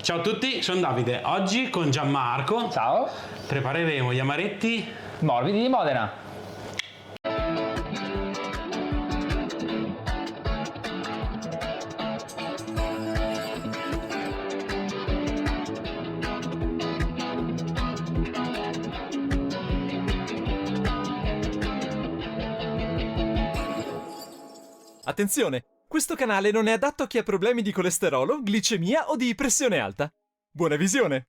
Ciao a tutti, sono Davide. Oggi con Gianmarco Ciao, prepareremo gli amaretti morbidi di Modena. Attenzione! Questo canale non è adatto a chi ha problemi di colesterolo, glicemia o di pressione alta. Buona visione!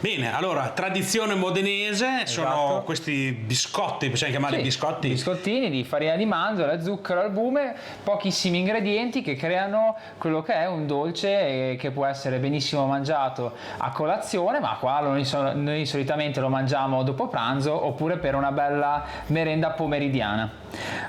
Bene, allora, tradizione modenese, sono Esatto. questi biscotti, possiamo chiamarli Sì, biscotti? biscottini di farina di mandorla, zucchero, albume, pochissimi ingredienti che creano quello che è un dolce che può essere benissimo mangiato a colazione, ma qua noi solitamente lo mangiamo dopo pranzo oppure per una bella merenda pomeridiana.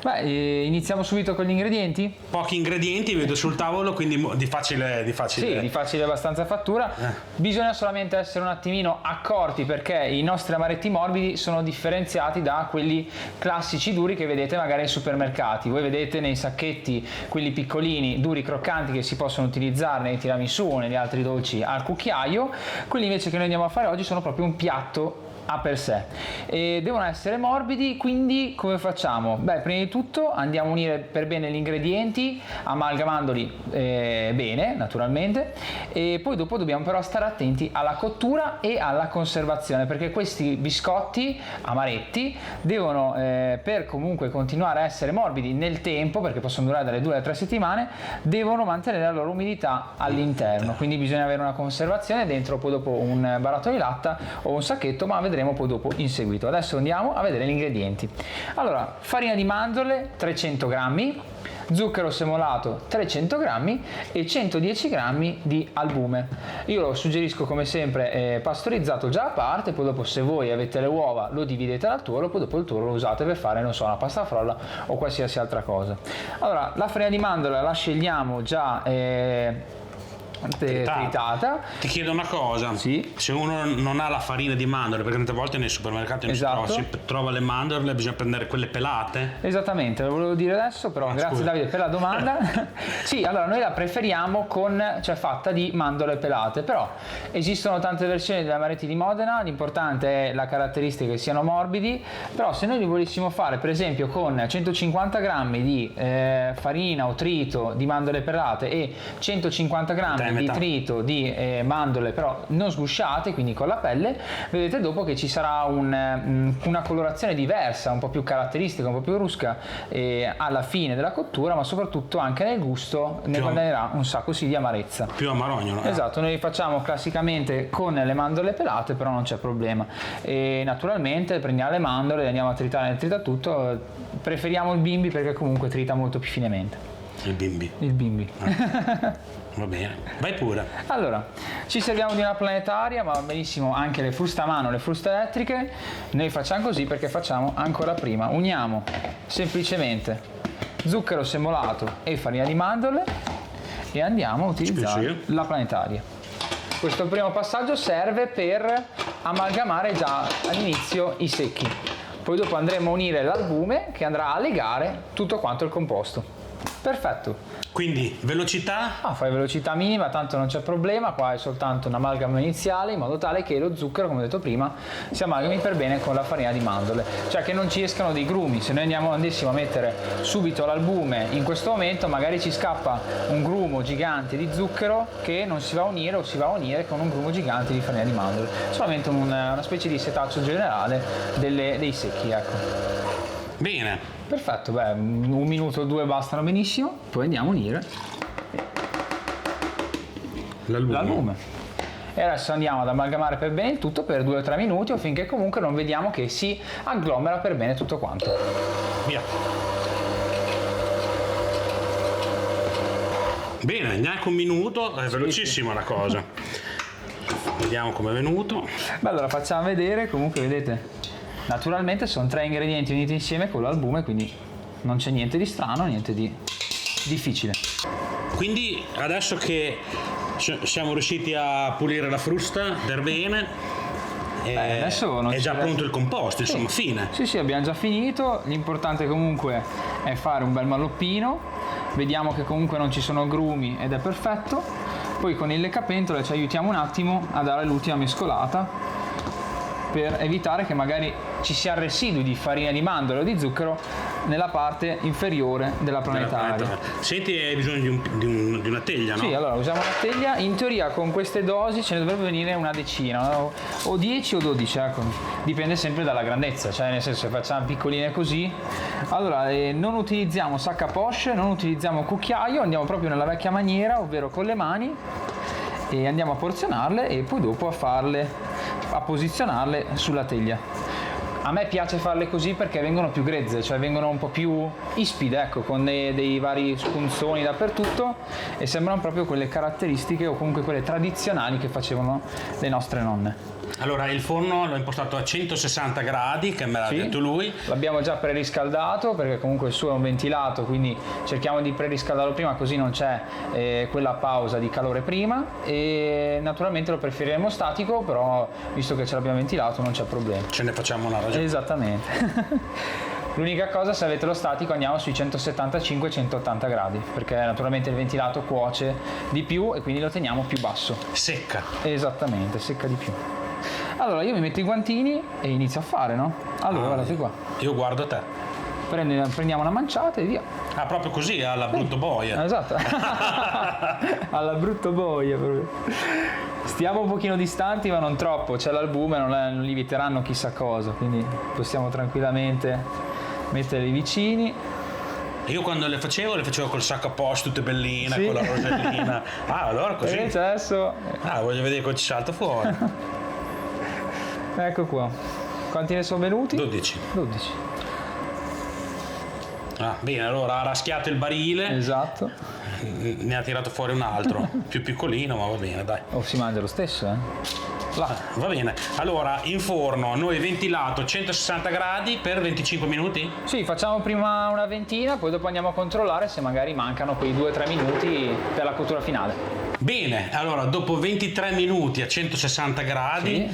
Beh, iniziamo subito con gli ingredienti? Pochi ingredienti, vedo sul tavolo, quindi di facile. Sì, di facile abbastanza fattura. Bisogna solamente essere un attimino accorti perché i nostri amaretti morbidi sono differenziati da quelli classici duri che vedete magari ai supermercati. Voi vedete nei sacchetti quelli piccolini, duri, croccanti che si possono utilizzare nei tiramisù o negli altri dolci al cucchiaio. Quelli invece che noi andiamo a fare oggi sono proprio un piatto a per sé e devono essere morbidi, quindi come facciamo? Beh, prima di tutto andiamo a unire per bene gli ingredienti amalgamandoli bene naturalmente, e poi dopo dobbiamo però stare attenti alla cottura e alla conservazione, perché questi biscotti amaretti devono per comunque continuare a essere morbidi nel tempo, perché possono durare dalle 2 alle 3 settimane, devono mantenere la loro umidità all'interno, quindi bisogna avere una conservazione dentro poi dopo un barattolo di latta o un sacchetto, ma vedremo poi dopo in seguito. Adesso andiamo a vedere gli ingredienti. Allora, farina di mandorle 300 grammi, zucchero semolato 300 grammi e 110 grammi di albume. Io lo suggerisco come sempre pastorizzato già a parte, poi dopo se voi avete le uova lo dividete dal tuorlo, poi dopo il tuorlo lo usate per fare, non so, una pasta frolla o qualsiasi altra cosa. Allora, la farina di mandorla la scegliamo già tritata. Ti chiedo una cosa, Sì. se uno non ha la farina di mandorle, perché tante volte nei supermercati Esatto. si trova le mandorle, bisogna prendere quelle pelate. Esattamente, lo volevo dire adesso, però grazie scusa. Davide per la domanda. Sì, allora noi la preferiamo cioè fatta di mandorle pelate, però esistono tante versioni degli amaretti di Modena, l'importante è la caratteristica che siano morbidi, però se noi li volessimo fare per esempio con 150 grammi di farina o trito di mandorle pelate e 150 grammi di metà. trito di mandorle però non sgusciate, quindi con la pelle, vedete dopo che ci sarà una colorazione diversa, un po' più caratteristica, un po' più brusca alla fine della cottura, ma soprattutto anche nel gusto ne guadagnerà un sacco di amarezza. Più amarognolo. Esatto, noi li facciamo classicamente con le mandorle pelate, però non c'è problema. E naturalmente prendiamo le mandorle, le andiamo a tritare nel tritatutto, preferiamo il bimbi perché comunque trita molto più finemente. Il bimbi. Il bimbi. Va bene, vai pure. Allora, ci serviamo di una planetaria, ma va benissimo anche le fruste a mano, le fruste elettriche. Noi facciamo così perché facciamo ancora prima. Uniamo semplicemente zucchero semolato e farina di mandorle e andiamo a utilizzare la planetaria. Questo primo passaggio serve per amalgamare già all'inizio i secchi. Poi dopo andremo a unire l'albume che andrà a legare tutto quanto il composto. Perfetto. Quindi, velocità? Fai velocità minima, tanto non c'è problema, qua è soltanto un amalgama iniziale in modo tale che lo zucchero, come ho detto prima, si amalgami per bene con la farina di mandorle, cioè che non ci escano dei grumi. Se noi andessimo a mettere subito l'albume in questo momento, magari ci scappa un grumo gigante di zucchero che non si va a unire o si va a unire con un grumo gigante di farina di mandorle, solamente una specie di setaccio generale dei secchi, ecco. Bene. Perfetto, beh, 1 minuto o 2 bastano benissimo, poi andiamo a unire l'albume. E adesso andiamo ad amalgamare per bene il tutto per 2 o 3 minuti o finché comunque non vediamo che si agglomera per bene tutto quanto. Via. Bene, neanche 1 minuto, è velocissima la cosa. Vediamo com'è venuto. Beh, allora facciamo vedere, comunque vedete, naturalmente sono 3 ingredienti uniti insieme con l'albume, quindi non c'è niente di strano, niente di difficile. Quindi adesso che siamo riusciti a pulire la frusta per bene, adesso non è ci già resta- pronto il composto, insomma, fine. Sì, abbiamo già finito. L'importante comunque è fare un bel malloppino. Vediamo che comunque non ci sono grumi ed è perfetto. Poi con il leccapentole ci aiutiamo un attimo a dare l'ultima mescolata per evitare che magari ci siano residui di farina di mandorle o di zucchero nella parte inferiore della planetaria. Senti, hai bisogno di una teglia, no? Sì, allora usiamo una teglia. In teoria con queste dosi ce ne dovrebbe venire una decina, o 10 o 12, ecco. Dipende sempre dalla grandezza, cioè nel senso, se facciamo piccoline così. Allora, non utilizziamo sac à poche, non utilizziamo cucchiaio, andiamo proprio nella vecchia maniera, ovvero con le mani, e andiamo a porzionarle e poi dopo a posizionarle sulla teglia. A me piace farle così perché vengono più grezze, cioè vengono un po' più ispide, ecco, con dei vari spunzoni dappertutto, e sembrano proprio quelle caratteristiche o comunque quelle tradizionali che facevano le nostre nonne. Allora, il forno l'ho impostato a 160 gradi, che me l'ha detto lui. L'abbiamo già preriscaldato perché comunque il suo è un ventilato, quindi cerchiamo di preriscaldarlo prima, così non c'è quella pausa di calore prima, e naturalmente lo preferiremo statico, però visto che ce l'abbiamo ventilato non c'è problema. Ce ne facciamo una ragione. Esattamente. L'unica cosa, se avete lo statico andiamo sui 175-180 gradi, perché naturalmente il ventilato cuoce di più e quindi lo teniamo più basso. Secca. Esattamente, secca di più. Allora io mi metto i guantini e inizio a fare, no? Allora guardate qua. Io guardo te. Prendiamo una manciata e via. Ah, proprio così, alla brutto boia. Esatto. Alla brutto boia proprio. Stiamo un pochino distanti, ma non troppo. C'è l'albume, non li eviteranno chissà cosa, quindi possiamo tranquillamente metterli vicini. Io quando le facevo col sacco a poche, tutte belline, Sì. con la rosellina. Ah, allora così. E invece adesso, Ah, voglio vedere come ci salta fuori. ecco qua. Quanti ne sono venuti? 12. 12. Ah, bene, allora ha raschiato il barile, Esatto. ne ha tirato fuori un altro, più piccolino, ma va bene, dai. O si mangia lo stesso, Là, va bene. Allora, in forno, noi ventilato 160 gradi per 25 minuti? Sì, facciamo prima una ventina, poi dopo andiamo a controllare se magari mancano quei 2-3 minuti per la cottura finale. Bene, allora dopo 23 minuti a 160 gradi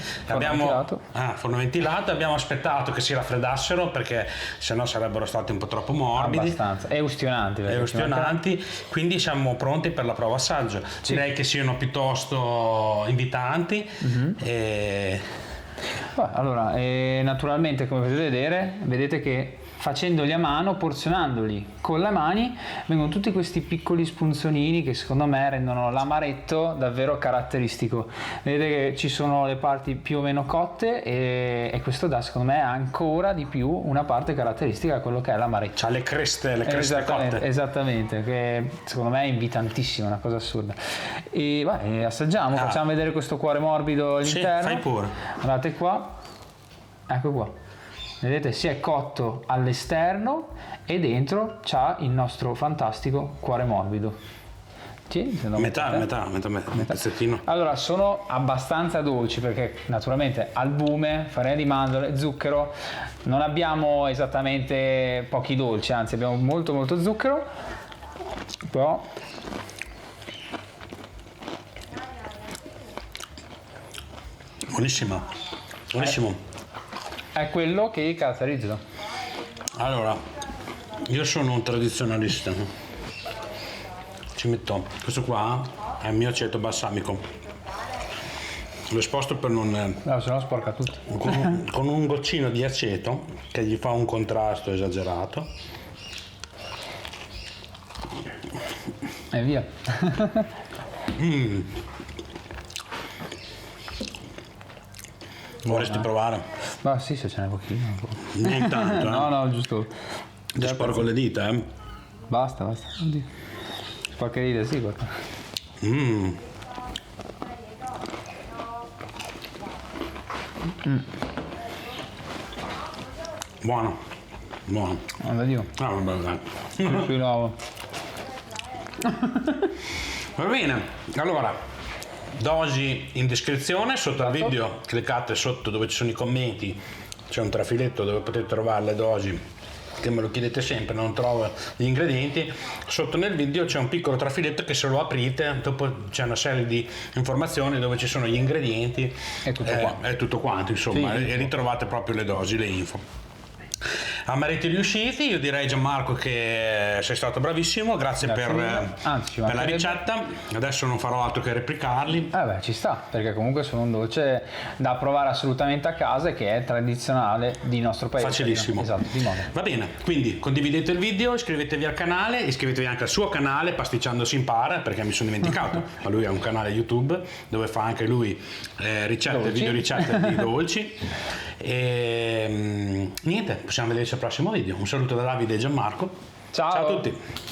forno ventilato, abbiamo aspettato che si raffreddassero perché sennò sarebbero stati un po' troppo morbidi. Abbastanza, e ustionanti. Quindi siamo pronti per la prova assaggio. Sì. Direi che siano piuttosto invitanti. Allora, naturalmente come potete vedere, vedete che facendoli a mano, porzionandoli con le mani, vengono tutti questi piccoli spunzonini che secondo me rendono l'amaretto davvero caratteristico. Vedete che ci sono le parti più o meno cotte e questo dà secondo me ancora di più una parte caratteristica a quello che è l'amaretto. C'ha le creste cotte. Esattamente, che secondo me è invitantissimo, una cosa assurda. E assaggiamo, facciamo vedere questo cuore morbido all'interno. Sì, fai pure. Guardate qua, ecco qua. Vedete, si è cotto all'esterno e dentro c'ha il nostro fantastico cuore morbido. Metà, pezzettino. Allora, sono abbastanza dolci perché naturalmente albume, farina di mandorle, zucchero. Non abbiamo esattamente pochi dolci, anzi abbiamo molto molto zucchero. Però Buonissimo. è quello che li caratterizza. Allora, io sono un tradizionalista. Ci metto questo qua, è il mio aceto balsamico. L'ho esposto per non... No, se no sporca tutto. con un goccino di aceto che gli fa un contrasto esagerato. E via. Vorresti provare? Ma sì, se ce n'è pochino. Niente tanto, No, giusto. Ti sporco le dita, Basta. Oddio. Sporcherie, sì, guarda. Buono. Guarda Dio. Ah, vabbè, dai. Più nuovo. Va bene, allora, dosi in descrizione, sotto al video cliccate sotto dove ci sono i commenti, c'è un trafiletto dove potete trovare le dosi, che me lo chiedete sempre, non trovo gli ingredienti. Sotto nel video c'è un piccolo trafiletto che se lo aprite dopo c'è una serie di informazioni dove ci sono gli ingredienti e tutto qua. e tutto quanto, insomma, Sì, e ritrovate proprio le dosi, le info. amaretti riusciti. Io direi, Gianmarco, che sei stato bravissimo, grazie Grazie mille. Anzi, ci per la mancherebbe. ricetta. Adesso non farò altro che replicarli. Beh, ci sta, perché comunque sono un dolce da provare assolutamente a casa e che è tradizionale di nostro paese. Facilissimo. Esatto, di moda. Va bene, quindi condividete il video, iscrivetevi al canale, iscrivetevi anche al suo canale Pasticciando si impara, perché mi sono dimenticato, ma lui ha un canale YouTube dove fa anche lui ricette, Dolci. video ricette di dolci. E niente, possiamo vederci al prossimo video. Un saluto da Davide e Gianmarco. Ciao. Ciao a tutti.